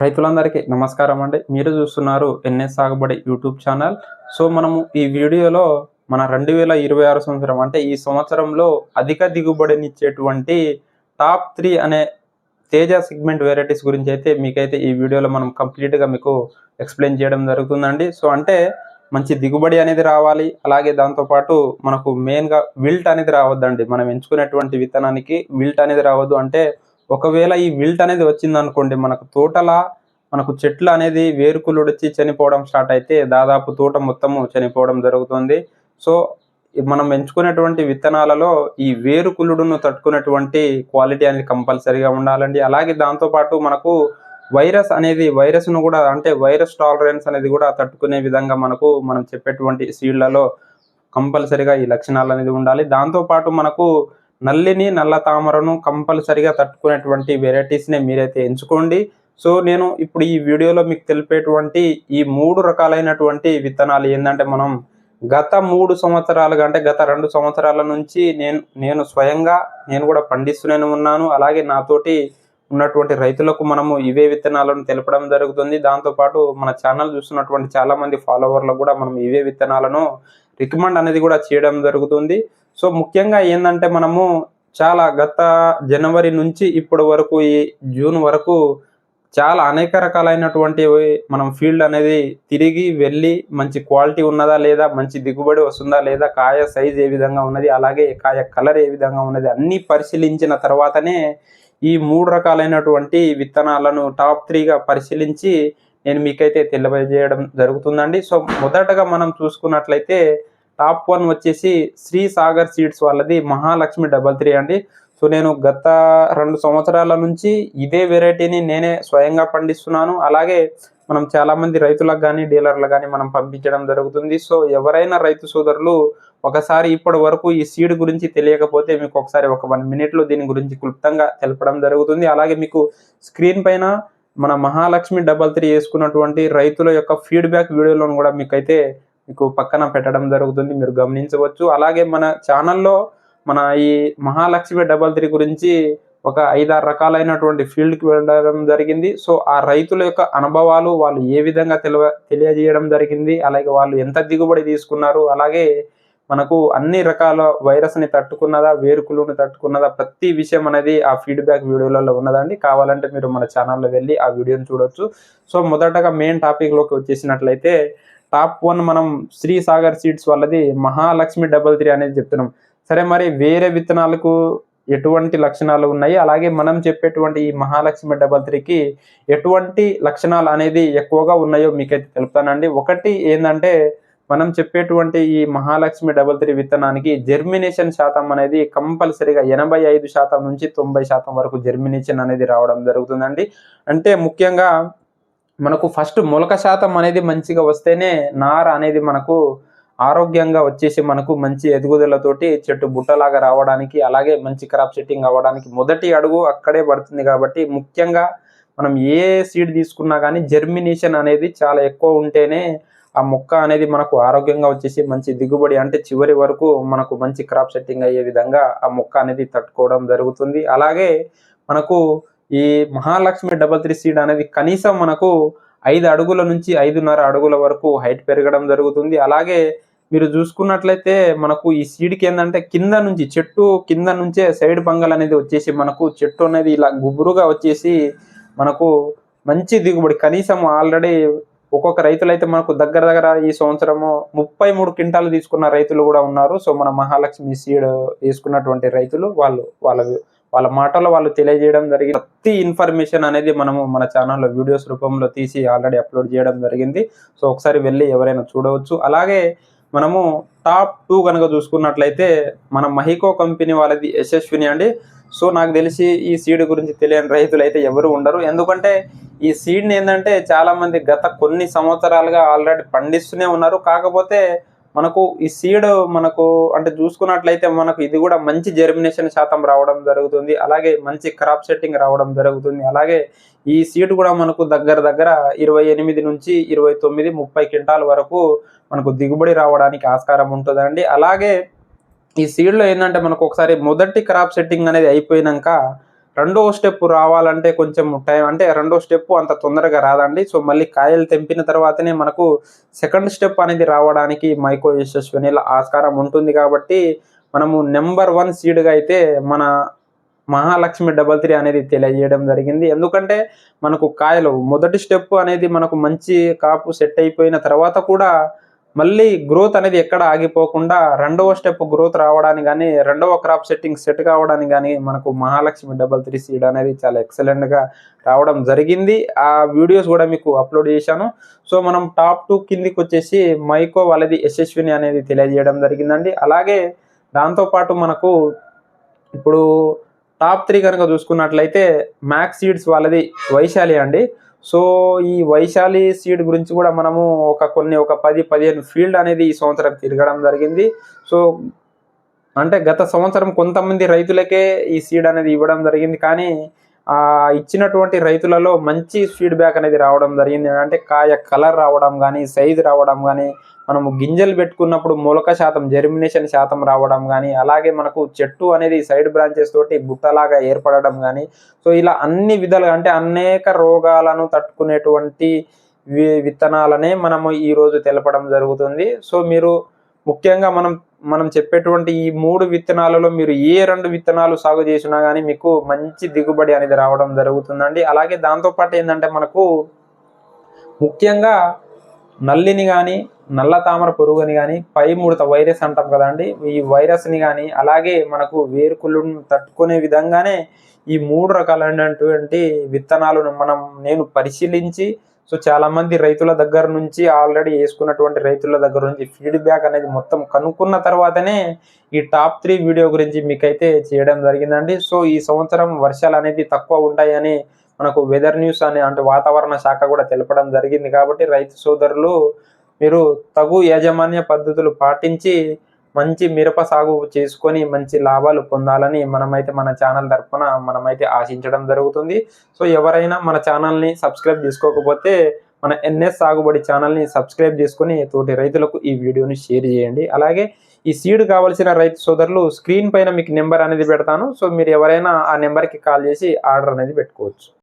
రైతులందరికీ నమస్కారం అండి. మీరు చూస్తున్నారు ఎన్ఎస్ సాగుబడి యూట్యూబ్ ఛానల్. సో మనము ఈ వీడియోలో మన 2026 సంవత్సరం అంటే ఈ సంవత్సరంలో అధిక దిగుబడినిచ్చేటువంటి టాప్ 3 అనే తేజ సెగ్మెంట్ వెరైటీస్ గురించి అయితే మీకైతే ఈ వీడియోలో మనం కంప్లీట్‌గా మీకు ఎక్స్‌ప్లెయిన్ చేయడం జరుగుతుందండి. సో అంటే మంచి దిగుబడి అనేది రావాలి. అలాగే దాంతో పాటు మనకు మెయిన్‌గా విల్ట్ అనేది రావద్దండి. మనం ఎంచుకునేటువంటి విత్తనానికి విల్ట్ అనేది రావద్దు. అంటే ఒకవేళ ఈ విల్ట్ అనేది వచ్చిందనుకోండి మనకు చెట్లు అనేది వేరుకుళ్ళుడొచ్చి చనిపోవడం స్టార్ట్ అయితే దాదాపు తోట మొత్తము చనిపోవడం జరుగుతుంది. సో మనం ఎంచుకునేటువంటి విత్తనాలలో ఈ వేరుకుళ్ళుడును తట్టుకునేటువంటి క్వాలిటీ అనేది కంపల్సరీగా ఉండాలండి. అలాగే దాంతో పాటు మనకు వైరస్‌ను గూడా అంటే వైరస్ టాలరెన్స్ అనేది గూడా తట్టుకునే విధంగా మనం చెప్పేటువంటి సీడ్‌లలో కంపల్సరీగా ఈ లక్షణాలనేది ఉండాలి. దాంతో పాటు మనకు నల్లిని, నల్ల తామరను కంపల్సరీగా తట్టుకునేటువంటి వెరైటీస్‌నే మీరైతే ఎంచుకోండి. సో నేను ఇప్పుడు ఈ వీడియోలో మీకు తెలిపేటువంటి ఈ 3 రకాలైనటువంటి విత్తనాలు ఏందంటే మనం గత 3 సంవత్సరాలుగా అంటే గత 2 సంవత్సరాల నుంచి నేను స్వయంగా కూడా పండిస్తూనే ఉన్నాను. అలాగే నాతోటి ఉన్నటువంటి రైతులకు మనము ఇవే విత్తనాలను తెలపడం జరుగుతుంది. దాంతో పాటు మన ఛానల్ చూస్తున్నటువంటి చాలామంది ఫాలోవర్లకు కూడా మనం ఇవే విత్తనాలను రికమెండ్ అనేది కూడా చేయడం జరుగుతుంది. సో ముఖ్యంగా ఏందంటే మనము చాలా గత జనవరి నుంచి ఇప్పటి వరకు ఈ జూన్ వరకు చాలా అనేక రకాలైనటువంటి మనం ఫీల్డ్ అనేది తిరిగి వెళ్ళి మంచి క్వాలిటీ ఉన్నదా లేదా, మంచి దిగుబడి వస్తుందా లేదా, కాయ సైజ్ ఏ విధంగా ఉన్నది, అలాగే కాయ కలర్ ఏ విధంగా ఉన్నది అన్నీ పరిశీలించిన తర్వాతనే ఈ 3 రకాలైనటువంటి విత్తనాలను టాప్ 3గా పరిశీలించి నేను మీకైతే తెలియజేయడం జరుగుతుందండి. సో మొదటగా మనం చూసుకున్నట్లయితే టాప్ 1 వచ్చేసి శ్రీ సాగర్ సీడ్స్ వాళ్ళది మహాలక్ష్మి 33 అండి. సో నేను గత 2 సంవత్సరాల నుంచి ఇదే వెరైటీని నేనే స్వయంగా పండిస్తున్నాను. అలాగే మనం చాలామంది రైతులకు కానీ డీలర్లకు కానీ మనం పంపించడం జరుగుతుంది. సో ఎవరైనా రైతు సోదరులు ఒకసారి ఇప్పటి వరకు ఈ సీడ్ గురించి తెలియకపోతే మీకు ఒకసారి ఒక 1 మినిట్లో దీని గురించి క్లుప్తంగా తెలపడం జరుగుతుంది. అలాగే మీకు స్క్రీన్ పైన మన మహాలక్ష్మి 33 వేసుకున్నటువంటి రైతుల యొక్క ఫీడ్బ్యాక్ వీడియోలను కూడా మీకు పక్కన పెట్టడం జరుగుతుంది, మీరు గమనించవచ్చు. అలాగే మన ఛానల్లో మన ఈ మహాలక్ష్మి 33 గురించి ఒక 5-6 రకాలైనటువంటి ఫీల్డ్‌కి వెళ్ళడం జరిగింది. సో ఆ రైతుల యొక్క అనుభవాలు వాళ్ళు ఏ విధంగా తెలియజేయడం జరిగింది, అలాగే వాళ్ళు ఎంత దిగుబడి తీసుకున్నారు, అలాగే మనకు అన్ని రకాల వైరస్‌ని తట్టుకున్నదా, వేరుకుళ్ళుని తట్టుకున్నదా, ప్రతి విషయం అనేది ఆ ఫీడ్బ్యాక్ వీడియోలలో ఉన్నదండి. కావాలంటే మీరు మన ఛానల్లో వెళ్ళి ఆ వీడియోని చూడొచ్చు. సో మొదటగా మెయిన్ టాపిక్‌లోకి వచ్చేసినట్లయితే టాప్ 1 మనం శ్రీ సాగర్ సీడ్స్ వాళ్ళది మహాలక్ష్మి 33 అనేది చెప్తున్నాం. సరే మరి వేరే విత్తనాలకు ఎటువంటి లక్షణాలు ఉన్నాయి, అలాగే మనం చెప్పేటువంటి ఈ మహాలక్ష్మి 33కి ఎటువంటి లక్షణాలు అనేది ఎక్కువగా ఉన్నాయో మీకైతే తెలుపుతానండి. ఒకటి ఏందంటే మనం చెప్పేటువంటి ఈ మహాలక్ష్మి 33 విత్తనానికి జెర్మినేషన్ శాతం అనేది కంపల్సరీగా 85% నుంచి 90% వరకు జెర్మినేషన్ అనేది రావడం జరుగుతుందండి. అంటే ముఖ్యంగా మనకు ఫస్ట్ మొలక శాతం అనేది మంచిగా వస్తేనే నార అనేది మనకు ఆరోగ్యంగా వచ్చేసి మనకు మంచి ఎదుగుదలతోటి చెట్టు బుట్టలాగా రావడానికి, అలాగే మంచి క్రాప్ సెట్టింగ్ అవ్వడానికి మొదటి అడుగు అక్కడే పడుతుంది. కాబట్టి ముఖ్యంగా మనం ఏ సీడ్ తీసుకున్నా కానీ జెర్మినేషన్ అనేది చాలా ఎక్కువ ఉంటేనే ఆ మొక్క అనేది మనకు ఆరోగ్యంగా వచ్చేసి మంచి దిగుబడి అంటే చివరి వరకు మనకు మంచి క్రాప్ సెట్టింగ్ అయ్యే విధంగా ఆ మొక్క అనేది తట్టుకోవడం జరుగుతుంది. అలాగే మనకు ఈ మహాలక్ష్మి 33 సీడ్ అనేది కనీసం మనకు 5 అడుగుల నుంచి 5.5 అడుగుల వరకు హైట్ పెరగడం జరుగుతుంది. అలాగే మీరు చూసుకున్నట్లయితే మనకు ఈ సీడ్‌కి ఏందంటే చెట్టు కింద నుంచే సైడ్ పంగల్ అనేది వచ్చేసి మనకు చెట్టు అనేది ఇలా గుబురుగా వచ్చేసి మనకు మంచి దిగుబడి కనీసం ఆల్రెడీ ఒక్కొక్క రైతులైతే మనకు దగ్గర ఈ సంవత్సరము 33 క్వింటాలు తీసుకున్న రైతులు కూడా ఉన్నారు. సో మన మహాలక్ష్మి సీడ్ వేసుకున్నటువంటి రైతులు వాళ్ళ మాటల్లో వాళ్ళు తెలియజేయడం జరిగింది. ప్రతి ఇన్ఫర్మేషన్ అనేది మనము మన ఛానల్లో వీడియోస్ రూపంలో తీసి ఆల్రెడీ అప్లోడ్ చేయడం జరిగింది. సో ఒకసారి వెళ్ళి ఎవరైనా చూడవచ్చు. అలాగే మనము టాప్ 2 కనుక చూసుకున్నట్లయితే మన మహికో కంపెనీ వాళ్ళది యశస్విని అండి. సో నాకు తెలిసి ఈ సీడ్ గురించి తెలియని రైతులు అయితే ఎవరు ఉండరు. ఎందుకంటే ఈ సీడ్ని ఏంటంటే చాలామంది గత కొన్ని సంవత్సరాలుగా ఆల్రెడీ పండిస్తూనే ఉన్నారు. కాకపోతే మనకు ఈ సీడ్ అంటే చూసుకున్నట్లయితే మనకు ఇది కూడా మంచి జెర్మినేషన్ శాతం రావడం జరుగుతుంది. అలాగే మంచి క్రాప్ సెట్టింగ్ రావడం జరుగుతుంది. అలాగే ఈ సీడ్ కూడా మనకు దగ్గర 28 నుంచి 29, 30 క్వింటాల వరకు మనకు దిగుబడి రావడానికి ఆస్కారం ఉంటుందండి. అలాగే ఈ సీడ్‌లో ఏందంటే మనకు ఒకసారి మొదటి క్రాప్ సెట్టింగ్ అనేది అయిపోయినాక రెండో స్టెప్ రావాలంటే కొంచెం టైం, అంటే రెండో స్టెప్ అంత తొందరగా రాదండి. సో మళ్ళీ కాయలు తెంపిన తర్వాతనే మనకు సెకండ్ స్టెప్ అనేది రావడానికి మైకో యశస్వినిలో ఆస్కారం ఉంటుంది. కాబట్టి మనము నెంబర్ 1 సీడ్‌గా అయితే మన మహాలక్ష్మి 33 అనేది తెలియజేయడం జరిగింది. ఎందుకంటే మనకు కాయలు మొదటి స్టెప్ అనేది మనకు మంచి కాపు సెట్ అయిపోయిన తర్వాత కూడా మళ్ళీ గ్రోత్ అనేది ఎక్కడ ఆగిపోకుండా రెండవ స్టెప్ గ్రోత్ రావడానికి గానీ, రెండవ క్రాప్ సెట్టింగ్ సెట్ కావడానికి గానీ మనకు మహాలక్ష్మి 33 సీడ్ అనేది చాలా ఎక్సలెంట్‌గా రావడం జరిగింది. ఆ వీడియోస్ గూడా మీకు అప్‌లోడ్ చేశాను. సో మనం టాప్ 2 కిందికొచ్చేసి మైకో వాళ్ళది యశస్విని అనేది తెలియజేయడం జరిగిందండి. అలాగే దాంతో పాటు మనకు ఇప్పుడు టాప్ 3 గనుక చూసుకున్నట్లయితే మ్యాక్స్ సీడ్స్ వాళ్ళది వైశాలి అండి. సో ఈ వైశాలి సీడ్ గురించి కూడా మనము ఒక 10, 15 ఫీల్డ్ అనేది ఈ సంవత్సరం తిరగడం జరిగింది. సో అంటే గత సంవత్సరం కొంతమంది రైతులకే ఈ సీడ్ అనేది ఇవ్వడం జరిగింది. కానీ ఇచ్చినటువంటి రైతులలో మంచి ఫీడ్‌బ్యాక్ అనేది రావడం జరిగింది. అంటే కాయ కలర్ రావడం గానీ, సైజ్ రావడం గానీ, మనము గింజలు పెట్టుకున్నప్పుడు మొలక శాతం, జెర్మినేషన్ శాతం రావడం గానీ, అలాగే మనకు చెట్టు అనేది సైడ్ బ్రాంచెస్ తోటి బుట్టలాగా ఏర్పడడం గానీ, సో ఇలా అన్ని విధాలుగా అంటే అనేక రోగాలను తట్టుకునేటువంటి విత్తనాలనే మనము ఈరోజు తెలపడం జరుగుతుంది. సో మీరు ముఖ్యంగా మనం చెప్పేటువంటి ఈ 3 విత్తనాలలో మీరు ఏ 2 విత్తనాలు సాగు చేసినా గానీ మీకు మంచి దిగుబడి అనేది రావడం జరుగుతుందండి. అలాగే దాంతో పాటు ఏందంటే మనకు ముఖ్యంగా నల్లిని గానీ, నల్ల తామర పురుగుని గానీ, పై ముడత వైరస్ అంటాం కదండీ! ఈ వైరస్‌ని గానీ, అలాగే మనకు వేరుకుళ్ళును తట్టుకునే విధంగానే ఈ 3 రకాలైనటువంటి విత్తనాలను నేను పరిశీలించి, సో చాలామంది రైతుల దగ్గర నుంచి ఆల్రెడీ యేసుకున్నటువంటి రైతుల దగ్గర నుంచి ఫీడ్‌బ్యాక్ అనేది మొత్తం కనుక్కున్న తర్వాతనే ఈ టాప్ 3 వీడియో గురించి మీకైతే చేయడం జరిగిందండి. సో ఈ సంవత్సరం వర్షాలనేది తక్కువ ఉంటాయని మనకు వెదర్ న్యూస్ అంటే వాతావరణ శాఖ కూడా తెలపడం జరిగింది. కాబట్టి రైతు సోదరులు మీరు తగు యాజమాన్య పద్ధతులు పాటించి మంచి మిరప సాగు చేసుకొని మంచి లాభాలు పొందాలని మనమైతే మన ఛానల్ తరపున మనమైతే ఆశించడం జరుగుతుంది. సో ఎవరైనా మన ఛానల్‌ని సబ్స్క్రైబ్ చేసుకోకపోతే మన ఎన్ఎస్ సాగుబడి ఛానల్‌ని సబ్స్క్రైబ్ చేసుకొని తోటి రైతులకు ఈ వీడియోని షేర్ చేయండి. అలాగే ఈ సీడ్ కావాల్సిన రైతు సోదరులు స్క్రీన్ పైన మీకు నెంబర్ అనేది పెడతాను. సో మీరు ఎవరైనా ఆ నెంబర్‌కి కాల్ చేసి ఆర్డర్ అనేది పెట్టుకోవచ్చు.